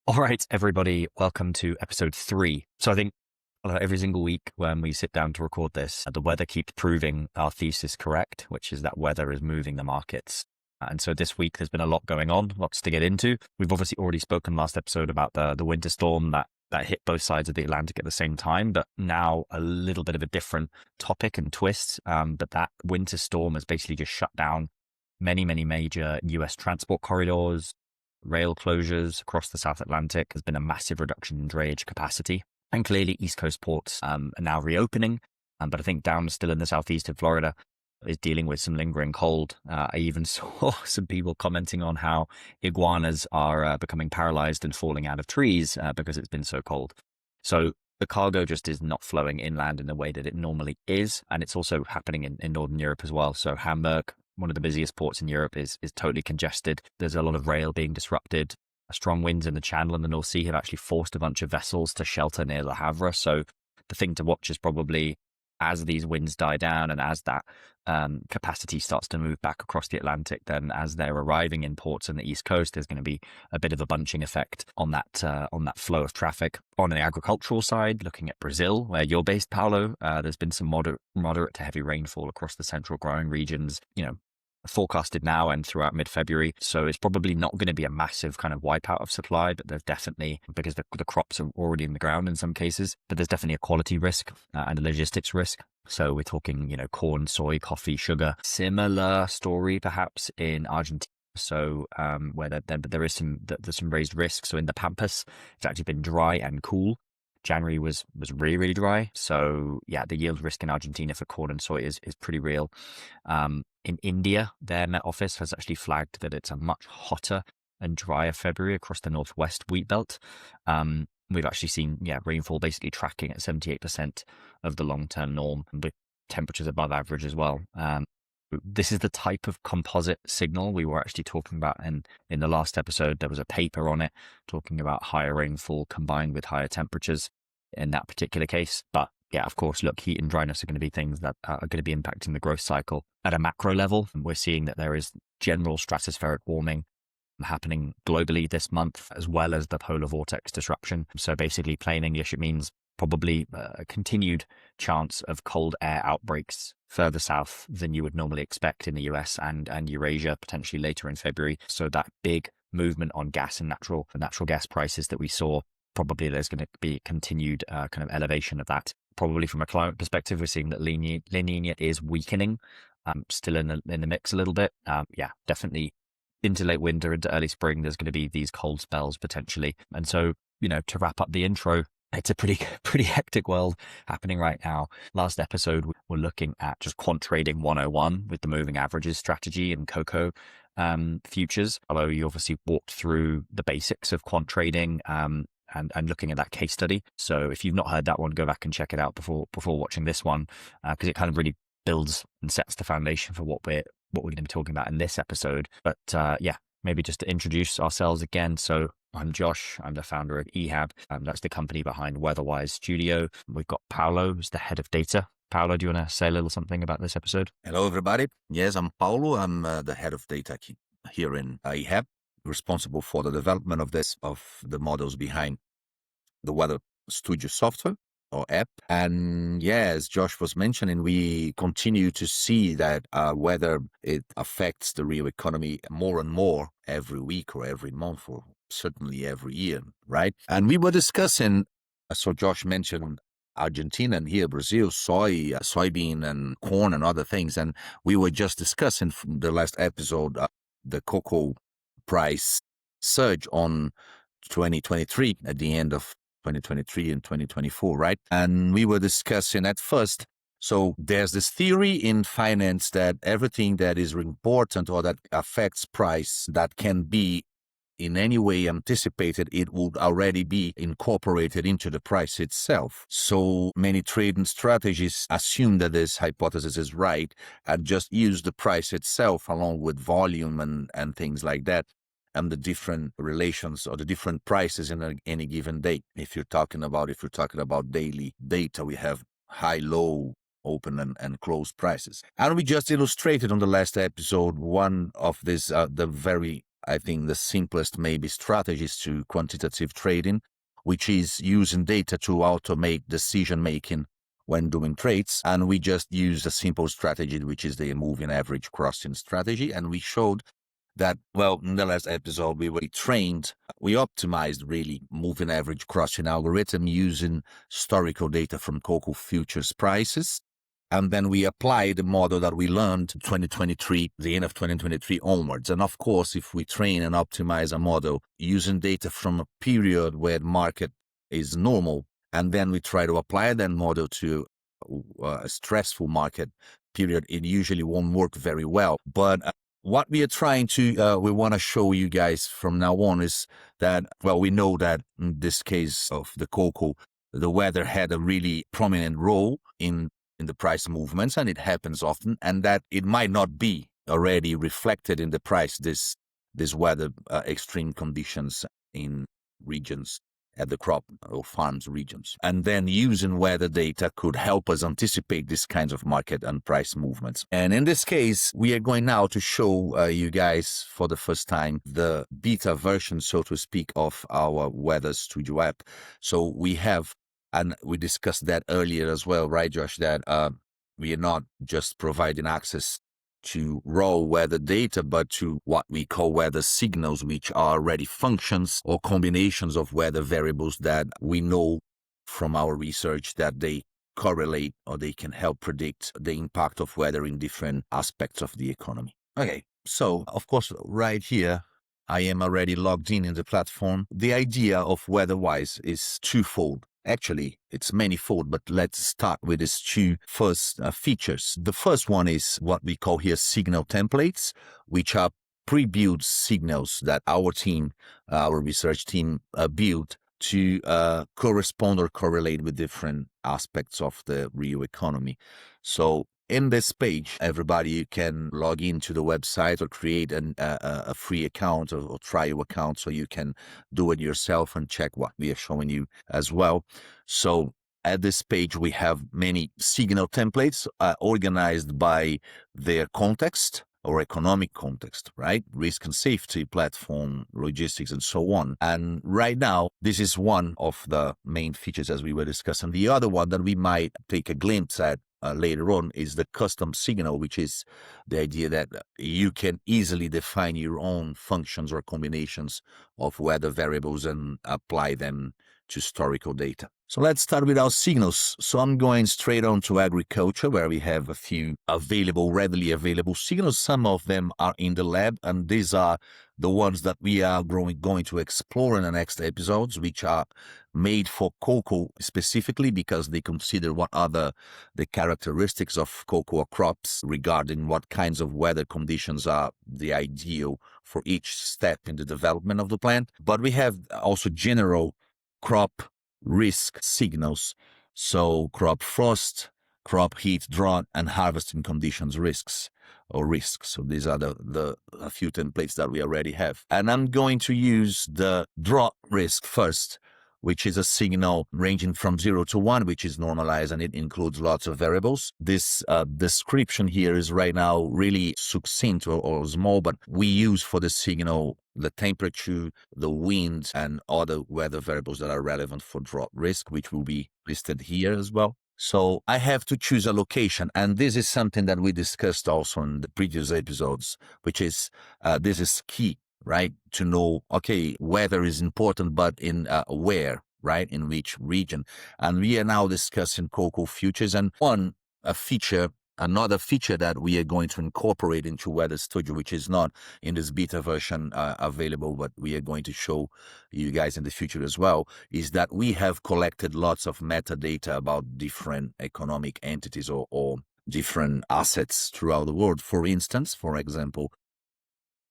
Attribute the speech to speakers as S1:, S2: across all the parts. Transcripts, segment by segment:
S1: All right, everybody, welcome to episode 3. So I think every single week when we sit down to record this, the weather keeps proving our thesis correct, which is that weather is moving the markets. And so this week there's been a lot going on, lots to get into. We've obviously already spoken last episode about the winter storm that hit both sides of the Atlantic at the same time, but now a little bit of a different topic and twist. But that winter storm has basically just shut down many major US transport corridors, rail closures across the South Atlantic. There's been a massive reduction in drayage capacity. And clearly East Coast ports are now reopening. But I think down still in the southeast of Florida is dealing with some lingering cold. I even saw some people commenting on how iguanas are becoming paralyzed and falling out of trees because it's been so cold. So the cargo just is not flowing inland in the way that it normally is. And it's also happening in Northern Europe as well. So Hamburg, one of the busiest ports in Europe, is totally congested. There's a lot of rail being disrupted. Strong winds in the Channel and the North Sea have actually forced a bunch of vessels to shelter near Le Havre. So the thing to watch is probably as these winds die down and as that capacity starts to move back across the Atlantic, then as they're arriving in ports on the East Coast, there's going to be a bit of a bunching effect on that flow of traffic. On the agricultural side, looking at Brazil, where you're based, Paolo, there's been some moderate to heavy rainfall across the central growing regions, forecasted now and throughout mid-February. So it's probably not going to be a massive kind of wipeout of supply, but there's definitely, because the crops are already in the ground in some cases, but there's definitely a quality risk and a logistics risk. So we're talking, corn, soy, coffee, sugar. Similar story perhaps in Argentina. So but there's some raised risk. So in the Pampas, it's actually been dry and cool. January was really dry. So yeah, the yield risk in Argentina for corn and soy is pretty real. In India, their Met Office has actually flagged that it's a much hotter and drier February across the northwest wheat belt. We've actually seen rainfall basically tracking at 78% of the long-term norm, with temperatures above average as well. This is the type of composite signal we were actually talking about in the last episode. There was a paper on it talking about higher rainfall combined with higher temperatures in that particular case. But yeah, of course, look, heat and dryness are going to be things that are going to be impacting the growth cycle. At a macro level, we're seeing that there is general stratospheric warming happening globally this month, as well as the polar vortex disruption. So basically, plain English, it means probably a continued chance of cold air outbreaks further south than you would normally expect in the US and Eurasia, potentially later in February. So that big movement on gas and natural gas prices that we saw, probably there's going to be continued kind of elevation of that. Probably from a climate perspective, we're seeing that La Nina is weakening, still in the mix a little bit. Definitely into late winter, into early spring, there's going to be these cold spells potentially. And so, to wrap up the intro, it's a pretty hectic world happening right now. Last episode, we're looking at just quant trading 101 with the moving averages strategy and cocoa futures. Although you obviously walked through the basics of quant trading and looking at that case study. So if you've not heard that one, go back and check it out before watching this one, because it kind of really builds and sets the foundation for what we're going to be talking about in this episode. But maybe just to introduce ourselves again. So I'm Josh. I'm the founder of EHAB. That's the company behind WeatherWise Studio. We've got Paolo, who's the head of data. Paolo, do you want to say a little something about this episode?
S2: Hello, everybody. Yes, I'm Paolo. I'm the head of data here in EHAB, responsible for the development of the models behind the Weather Studio software or app. And as Josh was mentioning, we continue to see that whether it affects the real economy more and more every week or every month or certainly every year, right? And we were discussing, so Josh mentioned Argentina and here Brazil, soybean and corn and other things. And we were just discussing from the last episode, the cocoa price surge on 2023 at the end of 2023 and 2024, right? And we were discussing at first, so there's this theory in finance that everything that is important or that affects price that can be in any way anticipated, it would already be incorporated into the price itself. So many trading strategies assume that this hypothesis is right and just use the price itself along with volume and things like that, and the different relations or the different prices in any given day. If you're talking about daily data, we have high, low, open and closed prices. And we just illustrated on the last episode one of this, the very I think the simplest maybe strategies to quantitative trading, which is using data to automate decision making when doing trades. And we just used a simple strategy, which is the moving average crossing strategy. And we showed that, well, in the last episode, we optimized really moving average crossing algorithm using historical data from cocoa futures prices. And then we applied the model that we learned 2023, the end of 2023 onwards. And of course, if we train and optimize a model using data from a period where the market is normal, and then we try to apply that model to a stressful market period, it usually won't work very well. But what we are trying to, we want to show you guys from now on is that, well, we know that in this case of the cocoa, the weather had a really prominent role in the price movements, and it happens often, and that it might not be already reflected in the price, this weather extreme conditions in regions at the crop or farms regions. And then using weather data could help us anticipate these kinds of market and price movements. And in this case, we are going now to show you guys for the first time the beta version, so to speak, of our Weather Studio app. So we have, and we discussed that earlier as well, right, Josh, that we are not just providing access to raw weather data, but to what we call weather signals, which are already functions or combinations of weather variables that we know from our research that they correlate or they can help predict the impact of weather in different aspects of the economy. Okay, so of course, right here, I am already logged in the platform. The idea of WeatherWise is twofold. Actually, it's manifold, but let's start with these two first features. The first one is what we call here signal templates, which are pre-built signals that our team, our research team, built to correspond or correlate with different aspects of the real economy. So in this page, everybody can log into the website or create a free account or trial account so you can do it yourself and check what we are showing you as well. So at this page, we have many signal templates organized by their context or economic context, right? Risk and safety, platform, logistics, and so on. And right now, this is one of the main features as we were discussing. The other one that we might take a glimpse at later on is the custom signal, which is the idea that you can easily define your own functions or combinations of weather variables and apply them to historical data. So let's start with our signals. So I'm going straight on to agriculture, where we have a few readily available signals. Some of them are in the lab, and these are the ones that we are going to explore in the next episodes, which are made for cocoa specifically because they consider what are the characteristics of cocoa crops regarding what kinds of weather conditions are the ideal for each step in the development of the plant. But we have also general crop risk signals, so crop frost, crop heat, drought, and harvesting conditions risks. So these are a few templates that we already have. And I'm going to use the drought risk first, which is a signal ranging from 0 to 1, which is normalized, and it includes lots of variables. This description here is right now really succinct or small, but we use for the signal the temperature, the wind, and other weather variables that are relevant for drought risk, which will be listed here as well. So I have to choose a location, and this is something that we discussed also in the previous episodes, which is this is key, right? To know, okay, weather is important, but in where, right? In which region? And we are now discussing cocoa futures, and another feature that we are going to incorporate into Weather Studio, which is not in this beta version available, but we are going to show you guys in the future as well, is that we have collected lots of metadata about different economic entities or different assets throughout the world. For example,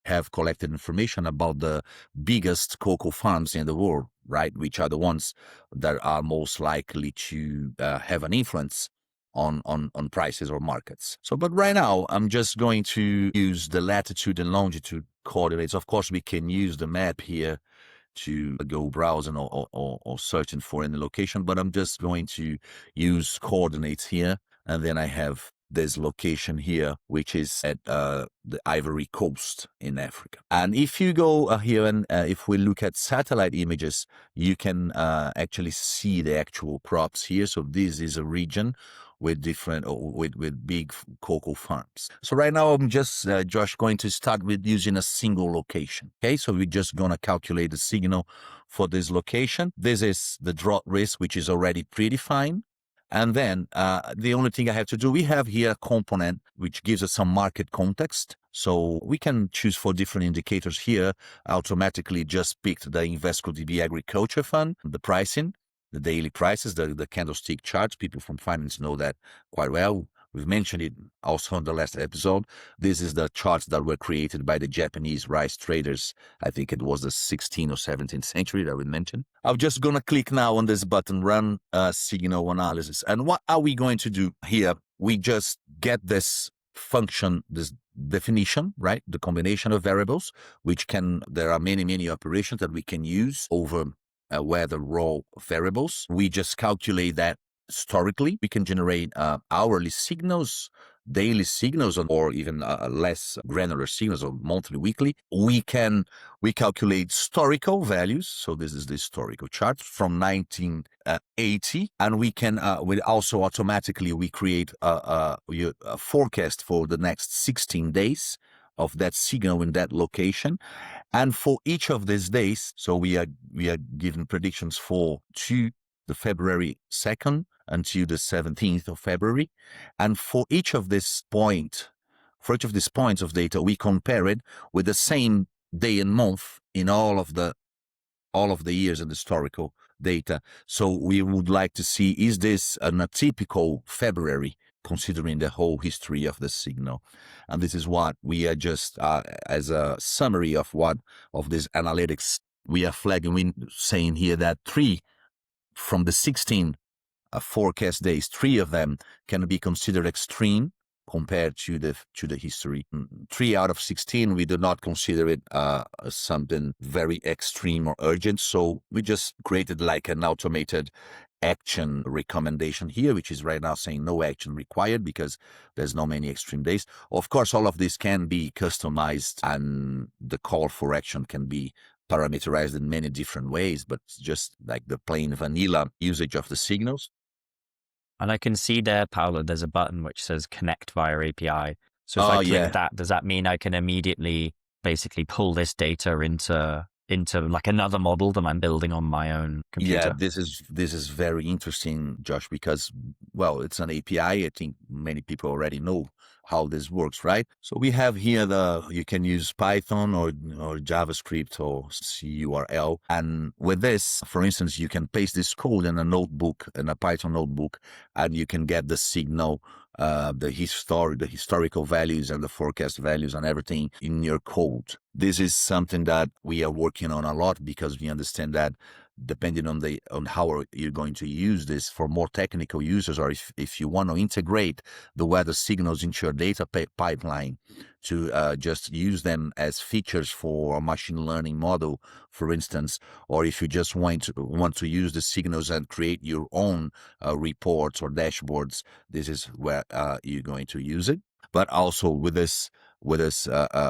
S2: have collected information about the biggest cocoa farms in the world, right? Which are the ones that are most likely to have an influence on prices or markets. So, but right now, I'm just going to use the latitude and longitude coordinates. Of course, we can use the map here to go browsing or searching for any location, but I'm just going to use coordinates here. And then I have this location here, which is at the Ivory Coast in Africa. And if you go here and if we look at satellite images, you can actually see the actual crops here. So this is a region with different, with big cocoa farms. So right now I'm just, Josh, going to start with using a single location. Okay, so we're just going to calculate the signal for this location. This is the drought risk, which is already predefined. And then the only thing I have to do, we have here a component which gives us some market context. So we can choose for different indicators here, automatically just picked the Invesco DB Agriculture Fund, the pricing, the daily prices, the candlestick charts. People from finance know that quite well. We've mentioned it also on the last episode. This is the charts that were created by the Japanese rice traders. I think it was the 16th or 17th century that we mentioned. I'm just going to click now on this button, run signal analysis. And what are we going to do here? We just get this function, this definition, right? The combination of variables, which there are many operations that we can use over weather raw variables. We just calculate that historically. We can generate hourly signals, daily signals, or even less granular signals, or monthly, weekly. We calculate historical values. So this is the historical chart from 1980, and we can we also automatically we create a forecast for the next 16 days of that signal in that location. And for each of these days, so we are given predictions to the February 2nd until the 17th of February. And for each of these points of data, we compare it with the same day and month in all of the years in the historical data. So we would like to see, is this an atypical February, considering the whole history of the signal? And this is what we are just, as a summary of this analytics, we are flagging, we saying here that from the 16 forecast days, 3 of them can be considered extreme compared to the history. 3 out of 16, we do not consider it something very extreme or urgent. So we just created like an automated action recommendation here, which is right now saying no action required because there's no many extreme days. Of course, all of this can be customized and the call for action can be parameterized in many different ways, but it's just like the plain vanilla usage of the signals.
S1: And I can see there, Paolo, there's a button which says connect via API. So if I click that, does that mean I can immediately basically pull this data into like another model that I'm building on my own computer?
S2: Yeah, this is very interesting, Josh, because, well, it's an API. I think many people already know how this works, right? So we have here you can use Python or JavaScript or CURL. And with this, for instance, you can paste this code in a Python notebook, and you can get the signal, the historical values and the forecast values and everything in your code. This is something that we are working on a lot because we understand that depending on how you're going to use this for more technical users, or if you want to integrate the weather signals into your data pipeline to just use them as features for a machine learning model, for instance, or if you just want to use the signals and create your own reports or dashboards, this is where you're going to use it. But also with this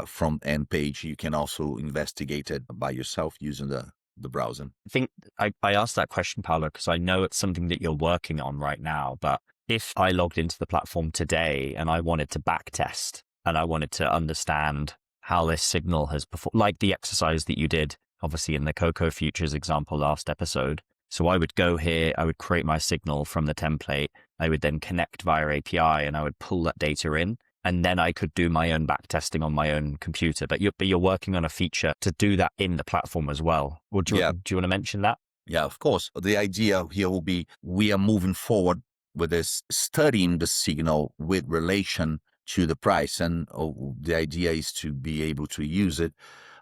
S2: front end page, you can also investigate it by yourself using the browser.
S1: I think I asked that question, Paolo, because I know it's something that you're working on right now. But if I logged into the platform today and I wanted to back test and I wanted to understand how this signal has performed, like the exercise that you did, obviously in the cocoa futures example last episode. So I would go here, I would create my signal from the template. I would then connect via API and I would pull that data in. And then I could do my own back testing on my own computer. But you're working on a feature to do that in the platform as well. Do you want to mention that?
S2: Yeah, of course. The idea here will be we are moving forward with this, studying the signal with relation to the price. And the idea is to be able to use it.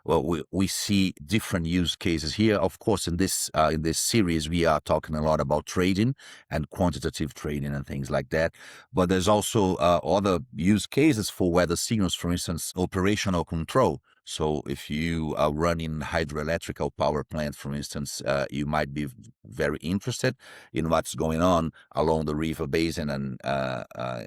S2: Well, we see different use cases here. Of course, in this series, we are talking a lot about trading and quantitative trading and things like that. But there's also other use cases for weather signals, for instance, operational control. So if you are running hydroelectrical power plant, for instance, you might be very interested in what's going on along the river basin and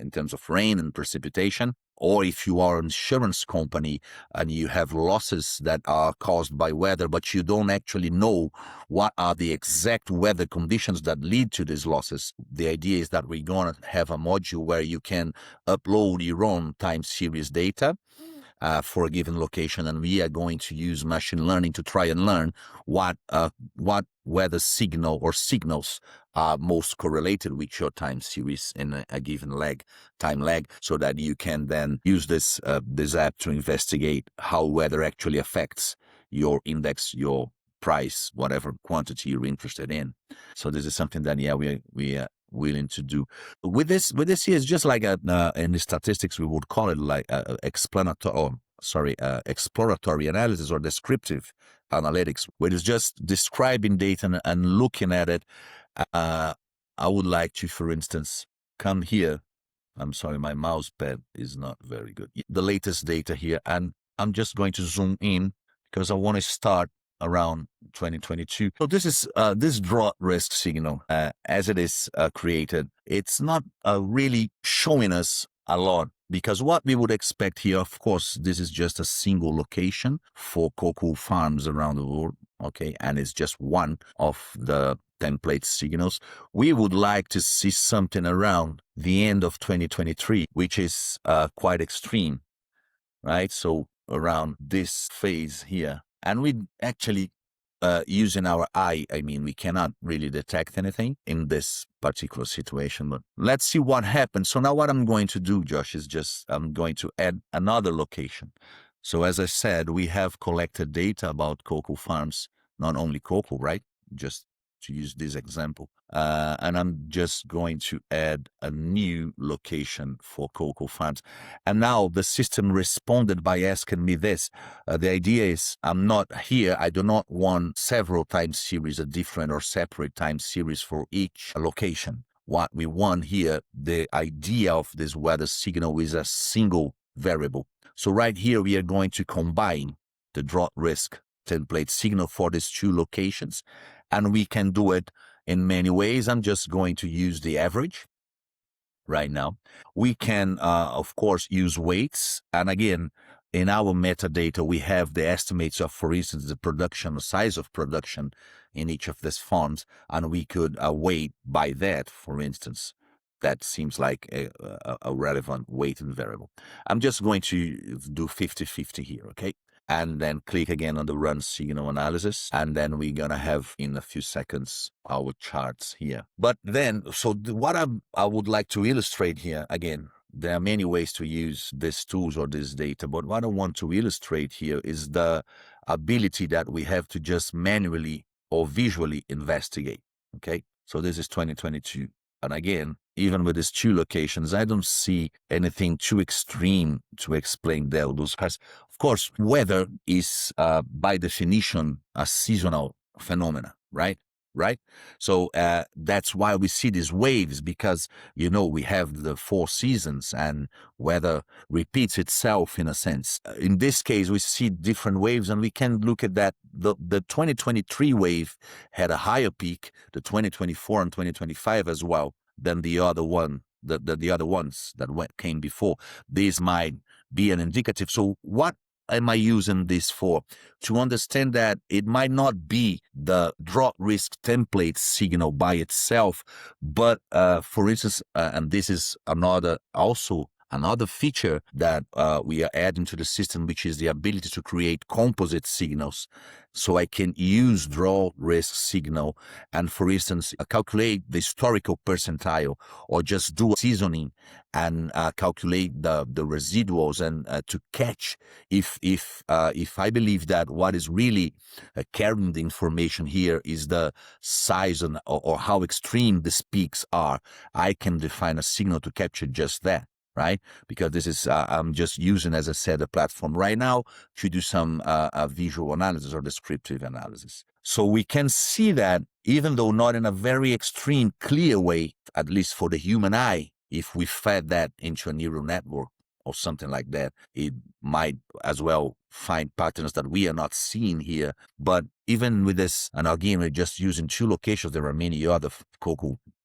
S2: in terms of rain and precipitation, or if you are an insurance company and you have losses that are caused by weather, but you don't actually know what are the exact weather conditions that lead to these losses. The idea is that we're going to have a module where you can upload your own time series data for a given location, and we are going to use machine learning to try and learn what weather signal or signals are most correlated with your time series in a given time lag, so that you can then use this app to investigate how weather actually affects your index, your price, whatever quantity you're interested in. So this is something that we are willing to do. With this here, it's just like in the statistics we would call it like exploratory analysis or descriptive analytics, where it's just describing data and looking at it. I would like to, for instance, come here. I'm sorry, my mouse pad is not very good. The latest data here, and I'm just going to zoom in because I want to start around 2022. So this is this drought risk signal as it is created. It's not really showing us a lot, because what we would expect here, of course, this is just a single location for cocoa farms around the world, okay, and it's just one of the template signals. We would like to see something around the end of 2023, which is quite extreme, right? So around this phase here. And we actually, using our eye, I mean, we cannot really detect anything in this particular situation, but let's see what happens. So now what I'm going to do, Josh, is just, I'm going to add another location. So as I said, we have collected data about cocoa farms, not only cocoa, right? Just to use this example. And I'm just going to add a new location for cocoa farms. And now the system responded by asking me this. The idea is I'm not here. I do not want several time series, a different or separate time series for each location. What we want here, the idea of this weather signal is a single variable. So right here, we are going to combine the drought risk template signal for these two locations. And we can do it in many ways. I'm just going to use the average right now. We can, of course, use weights. And again, in our metadata, we have the estimates of, for instance, the production, the size of production in each of these farms. And we could weight by that, for instance. That seems like a relevant weighting variable. I'm just going to do 50-50 here, okay? And then click again on the run signal analysis. And then we're going to have in a few seconds our charts here. But then, so what I would like to illustrate here, again, there are many ways to use these tools or this data, but what I want to illustrate here is the ability that we have to just manually or visually investigate, okay? So this is 2022. And again, even with these two locations, I don't see anything too extreme to explain those. Because, of course, weather is, by definition, a seasonal phenomena, right? So that's why we see these waves, because, you know, we have the 4 seasons and weather repeats itself in a sense. In this case, we see different waves, and we can look at that. The 2023 wave had a higher peak, the 2024 and 2025 as well, than the other one, the other ones that came before. These might be an indicative. So what am I using this for? To understand that it might not be the drought risk template signal by itself, but for instance, and this is another feature that we are adding to the system, which is the ability to create composite signals. So I can use drought risk signal and, for instance, calculate the historical percentile, or just do seasoning and calculate the residuals, and to catch if I believe that what is really carrying the information here is the size or how extreme the peaks are. I can define a signal to capture just that. Right? Because this is, I'm just using, as I said, a platform right now to do some visual analysis or descriptive analysis. So we can see that, even though not in a very extreme, clear way, at least for the human eye, if we fed that into a neural network or something like that, it might as well find patterns that we are not seeing here. But even with this, and again, we're just using 2 locations. There are many other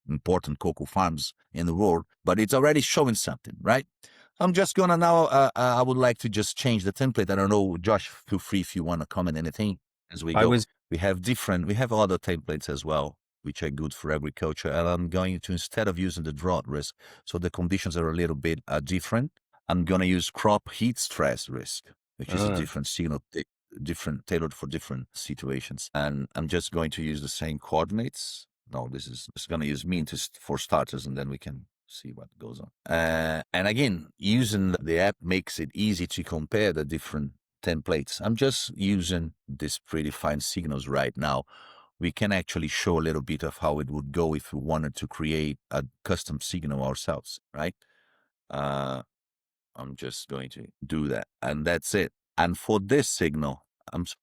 S2: important cocoa farms in the world, but it's already showing something, right? I'm just gonna now, I would like to just change the template. I don't know, Josh, feel free if you want to comment anything as we go. We have other templates as well, which are good for agriculture. And I'm going to, instead of using the drought risk, so the conditions are a little bit different, I'm going to use crop heat stress risk, which is a different signal, different tailored for different situations. And I'm just going to use the same coordinates. No, this is going to use mean for starters, and then we can see what goes on. And again, using the app makes it easy to compare the different templates. I'm just using these predefined signals right now. We can actually show a little bit of how it would go if we wanted to create a custom signal ourselves, right? I'm just going to do that, and that's it. And for this signal,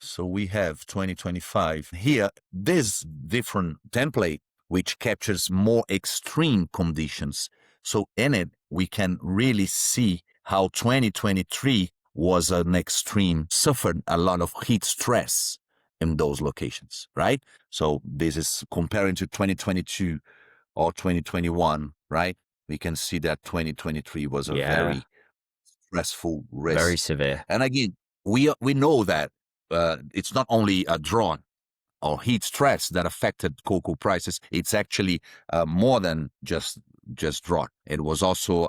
S2: so we have 2025 here, this different template, which captures more extreme conditions. So in it, we can really see how 2023 was an extreme, suffered a lot of heat stress in those locations, right? So this is comparing to 2022 or 2021, right? We can see that 2023 was a very stressful risk.
S1: Very severe.
S2: And again, we know that it's not only a drought or heat stress that affected cocoa prices. It's actually more than just drought. It was also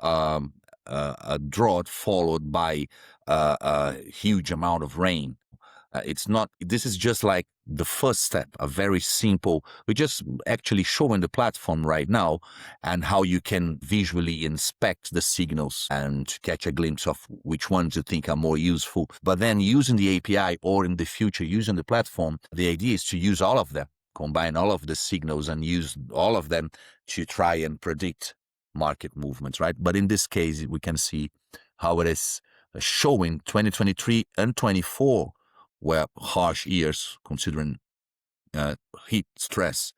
S2: a drought followed by a huge amount of rain. This is just like the first step, a very simple, we're just actually showing the platform right now and how you can visually inspect the signals and catch a glimpse of which ones you think are more useful. But then using the API or in the future using the platform, the idea is to use all of them, combine all of the signals and use all of them to try and predict market movements, right? But in this case, we can see how it is showing 2023 and 24 were harsh years considering heat stress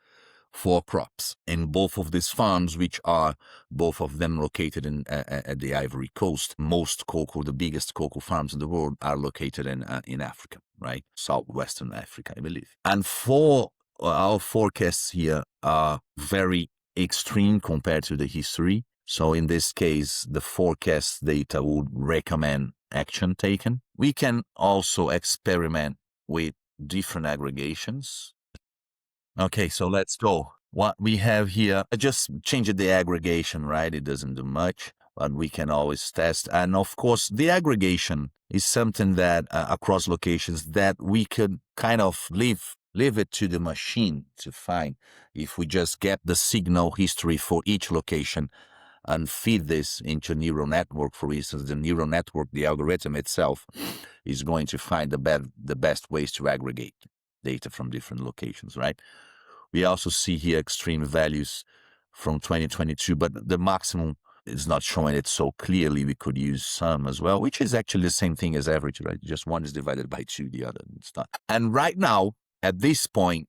S2: for crops in both of these farms, which are both of them located at the Ivory Coast. Most cocoa, the biggest cocoa farms in the world, are located in Africa, right? Southwestern Africa, I believe. And for our forecasts here are very extreme compared to the history. So in this case, the forecast data would recommend action taken. We can also experiment with different aggregations. Okay, so let's go. What we have here, I just changed the aggregation, right? It doesn't do much, but we can always test. And of course, the aggregation is something that across locations that we could kind of leave it to the machine to find. If we just get the signal history for each location and feed this into a neural network, for instance, the neural network, the algorithm itself, is going to find the best ways to aggregate data from different locations, right? We also see here extreme values from 2022, but the maximum is not showing it so clearly. We could use sum as well, which is actually the same thing as average, right? Just one is divided by 2, the other it's not. And right now, at this point,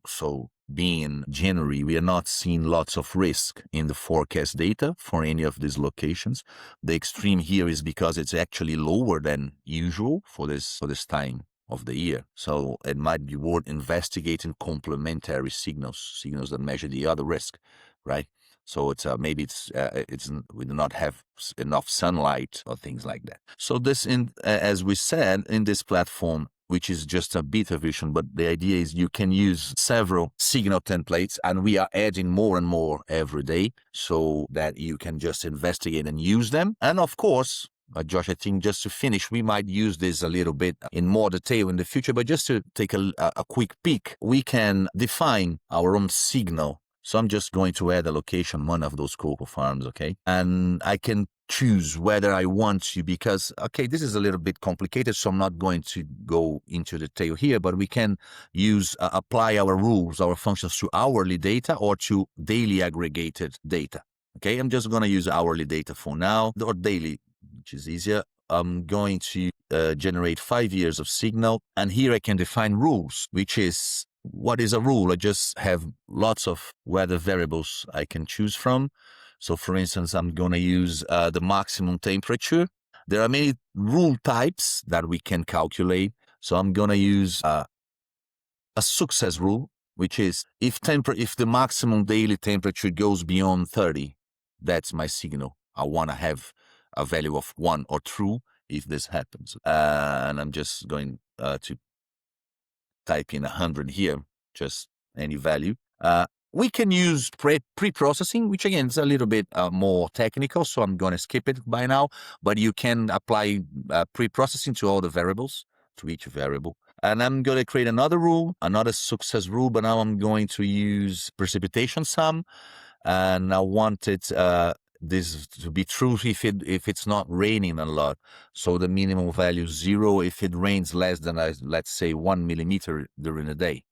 S2: so being January, we are not seeing lots of risk in the forecast data for any of these locations. The extreme here is because it's actually lower than usual for this time of the year. So it might be worth investigating complementary signals that measure the other risk, right? So it's maybe we do not have enough sunlight or things like that. So this, as we said, in this platform, which is just a beta version, but the idea is you can use several signal templates, and we are adding more and more every day so that you can just investigate and use them. And of course, Josh, I think just to finish, we might use this a little bit in more detail in the future, but just to take a quick peek, we can define our own signal. So I'm just going to add a location, one of those cocoa farms, okay? And I can choose whether I want to, because, okay, this is a little bit complicated, so I'm not going to go into detail here, but we can use, apply our rules, our functions to hourly data or to daily aggregated data, okay? I'm just going to use hourly data for now, or daily, which is easier. I'm going to generate 5 years of signal, and here I can define rules, which is, what is a rule? I just have lots of weather variables I can choose from. So for instance, I'm going to use the maximum temperature, There are many rule types that we can calculate. So I'm going to use a success rule, which is if the maximum daily temperature goes beyond 30, that's my signal. I want to have a value of 1 or true if this happens. And I'm just going to type in 100 here, just any value. We can use pre-processing, which again is a little bit more technical, so I'm going to skip it by now. But you can apply pre-processing to all the variables, to each variable. And I'm going to create another rule, another success rule, but now I'm going to use precipitation sum. And I want it this to be true if it's not raining a lot. So the minimum value is 0 if it rains less than, let's say, 1 millimeter during the day.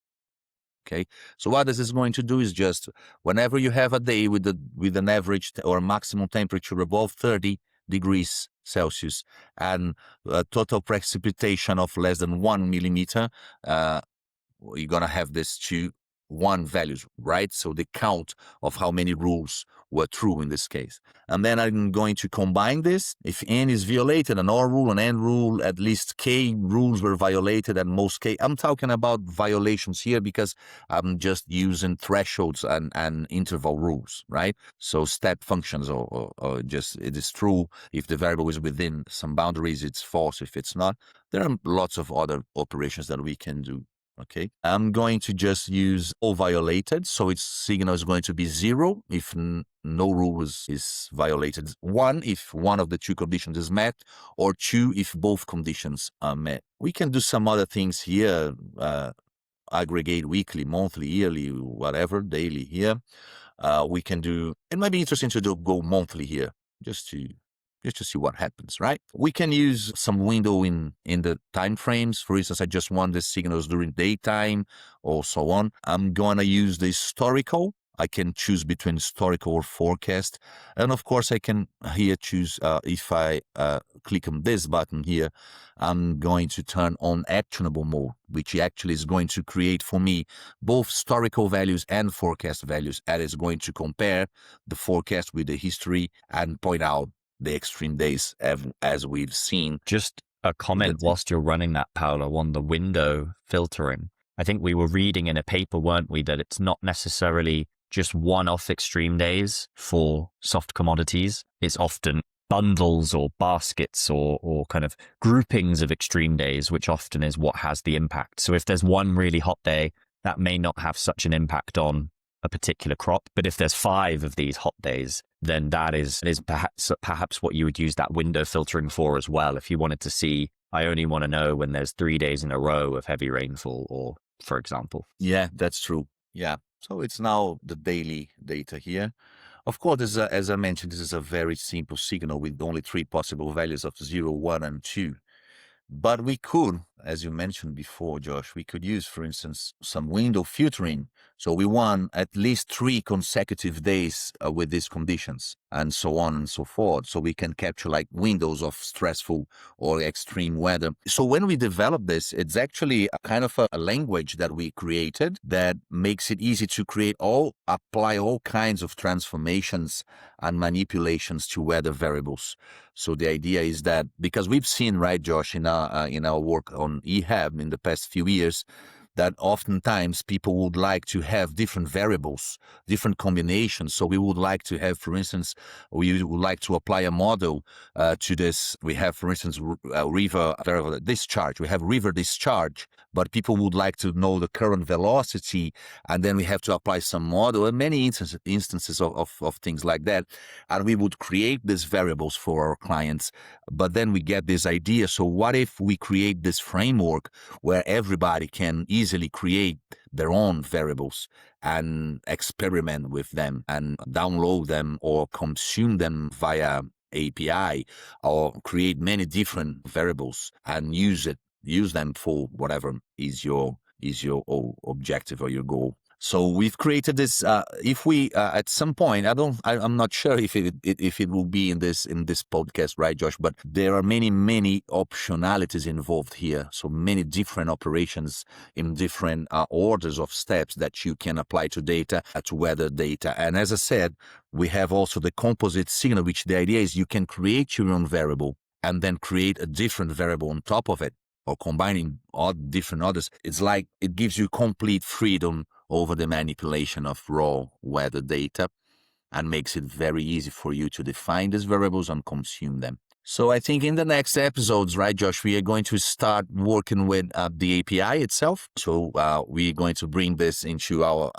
S2: Okay, so what this is going to do is just whenever you have a day with an average or maximum temperature above 30 degrees Celsius and a total precipitation of less than 1 millimeter, you're going to have these 1 values, right? So the count of how many rules were true in this case. And then I'm going to combine this. If n is violated, an OR rule, an N rule, at least k rules were violated and most k. I'm talking about violations here because I'm just using thresholds and interval rules, right? So step functions or just it is true if the variable is within some boundaries, it's false if it's not. There are lots of other operations that we can do. Okay, I'm going to just use all violated. So its signal is going to be 0 if no rule is violated. 1 if one of the 2 conditions is met, or 2 if both conditions are met. We can do some other things here, aggregate weekly, monthly, yearly, whatever, daily here. We can do, it might be interesting to go monthly here, just to see what happens, right? We can use some window in the time frames. For instance, I just want the signals during daytime or so on. I'm going to use the historical. I can choose between historical or forecast. And of course, I can here choose, if I click on this button here, I'm going to turn on actionable mode, which actually is going to create for me both historical values and forecast values. And is going to compare the forecast with the history and point out the extreme days as we've seen.
S1: Just a comment whilst you're running that, Paolo, on the window filtering. I think we were reading in a paper, weren't we, that it's not necessarily just one-off extreme days for soft commodities. It's often bundles or baskets or kind of groupings of extreme days, which often is what has the impact. So if there's one really hot day, that may not have such an impact on a particular crop. But if there's 5 of these hot days, then that is perhaps what you would use that window filtering for as well. If you wanted to see, I only want to know when there's 3 days in a row of heavy rainfall, or for example.
S2: Yeah, that's true. Yeah. So it's now the daily data here. Of course, as I mentioned, this is a very simple signal with only 3 possible values of 0, 1, and 2. But we could, as you mentioned before, Josh, we could use, for instance, some window filtering. So we want at least 3 consecutive days with these conditions and so on and so forth. So we can capture like windows of stressful or extreme weather. So when we develop this, it's actually a kind of a language that we created that makes it easy to apply all kinds of transformations and manipulations to weather variables. So the idea is that, because we've seen, right, Josh, in our work on EHAB in the past few years, that oftentimes people would like to have different variables, different combinations. So we would like to have, for instance, we would like to apply a model to this. We have, for instance, river discharge. We have river discharge, but people would like to know the current velocity, and then we have to apply some model, and many instances of things like that. And we would create these variables for our clients, but then we get this idea. So what if we create this framework where everybody can easily create their own variables and experiment with them and download them or consume them via API, or create many different variables and use them for whatever is your objective or your goal. So we've created this. If we at some point, I'm not sure if it will be in this podcast, right, Josh? But there are many optionalities involved here. So many different operations in different orders of steps that you can apply to data, to weather data. And as I said, we have also the composite signal, which the idea is you can create your own variable and then create a different variable on top of it, or combining all different others, it's like it gives you complete freedom over the manipulation of raw weather data and makes it very easy for you to define these variables and consume them. So I think in the next episodes, right, Josh, we are going to start working with the API itself. So we're going to bring this into our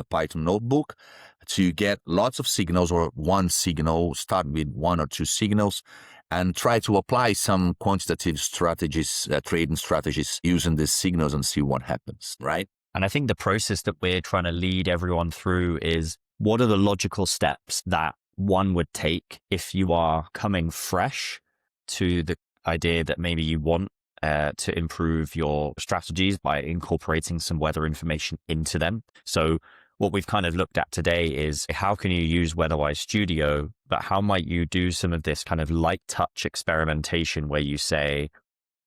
S2: Python notebook to get lots of signals, or one signal, start with one or two signals, and try to apply some quantitative strategies, trading strategies using these signals and see what happens, right?
S1: And I think the process that we're trying to lead everyone through is, what are the logical steps that one would take if you are coming fresh to the idea that maybe you want to improve your strategies by incorporating some weather information into them? So what we've kind of looked at today is, how can you use WeatherWise Studio, but how might you do some of this kind of light touch experimentation where you say,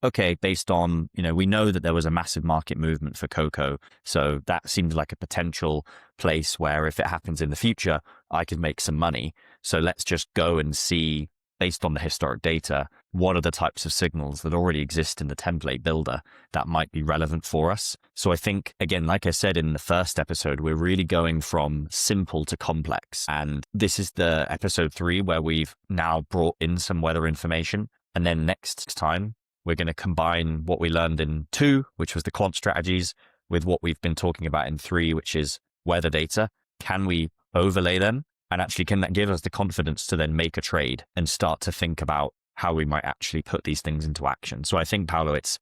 S1: okay, based on, we know that there was a massive market movement for cocoa. So that seemed like a potential place where if it happens in the future, I could make some money. So let's just go and see, based on the historic data, what are the types of signals that already exist in the template builder that might be relevant for us. So I think, again, like I said in the first episode, we're really going from simple to complex. And this is the episode 3 where we've now brought in some weather information. And then next time, we're going to combine what we learned in 2, which was the quant strategies, with what we've been talking about in 3, which is weather data. Can we overlay them? And actually, can that give us the confidence to then make a trade and start to think about how we might actually put these things into action? So I think, Paolo, it's,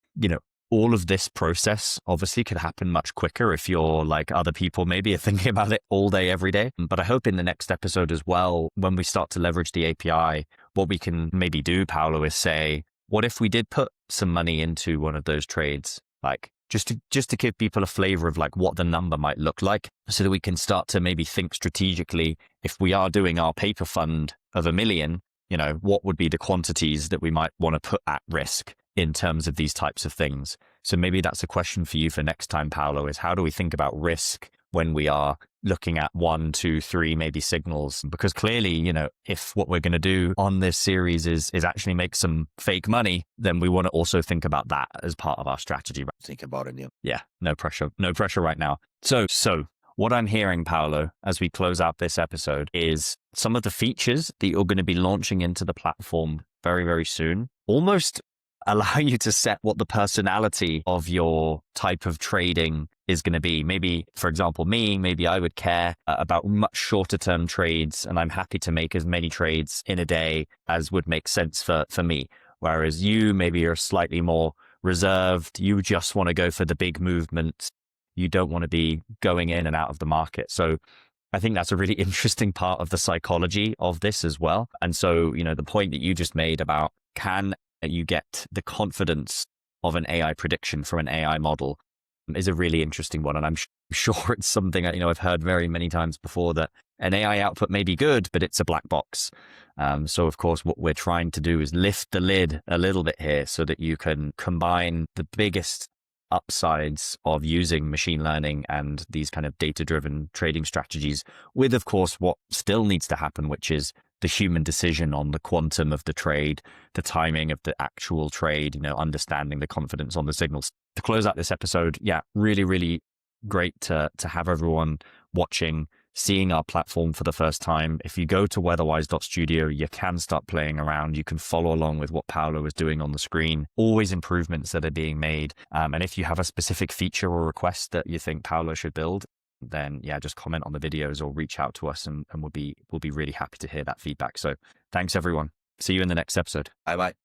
S1: all of this process obviously could happen much quicker if you're like other people maybe are thinking about it all day, every day. But I hope in the next episode as well, when we start to leverage the API, what we can maybe do, Paolo, is say, what if we did put some money into one of those trades, like just to give people a flavor of like what the number might look like, so that we can start to maybe think strategically, if we are doing our paper fund of $1 million, what would be the quantities that we might want to put at risk in terms of these types of things. So maybe that's a question for you for next time, Paolo, is how do we think about risk when we are looking at 1, 2, 3, maybe signals? Because clearly, if what we're going to do on this series is actually make some fake money, then we want to also think about that as part of our strategy.
S2: Think about it, yeah.
S1: Yeah, no pressure right now. So what I'm hearing, Paolo, as we close out this episode, is some of the features that you're going to be launching into the platform very, very soon almost allow you to set what the personality of your type of trading is going to be. Maybe, for example, maybe I would care about much shorter term trades, and I'm happy to make as many trades in a day as would make sense for me. Whereas maybe you're slightly more reserved. You just want to go for the big movements. You don't want to be going in and out of the market. So I think that's a really interesting part of the psychology of this as well. And so, the point that you just made about, can you get the confidence of an AI prediction from an AI model, is a really interesting one. And I'm sure it's something I've heard very many times before, that an AI output may be good, but it's a black box. So of course, what we're trying to do is lift the lid a little bit here so that you can combine the biggest upsides of using machine learning and these kind of data-driven trading strategies with, of course, what still needs to happen, which is the human decision on the quantum of the trade, the timing of the actual trade, understanding the confidence on the signals. To close out this episode, really, really great to have everyone watching, seeing our platform for the first time. If you go to weatherwise.studio, you can start playing around. You can follow along with what Paolo is doing on the screen. Always improvements that are being made. And if you have a specific feature or request that you think Paolo should build, then just comment on the videos or reach out to us, and we'll be really happy to hear that feedback. So thanks, everyone. See you in the next episode.
S2: Bye-bye.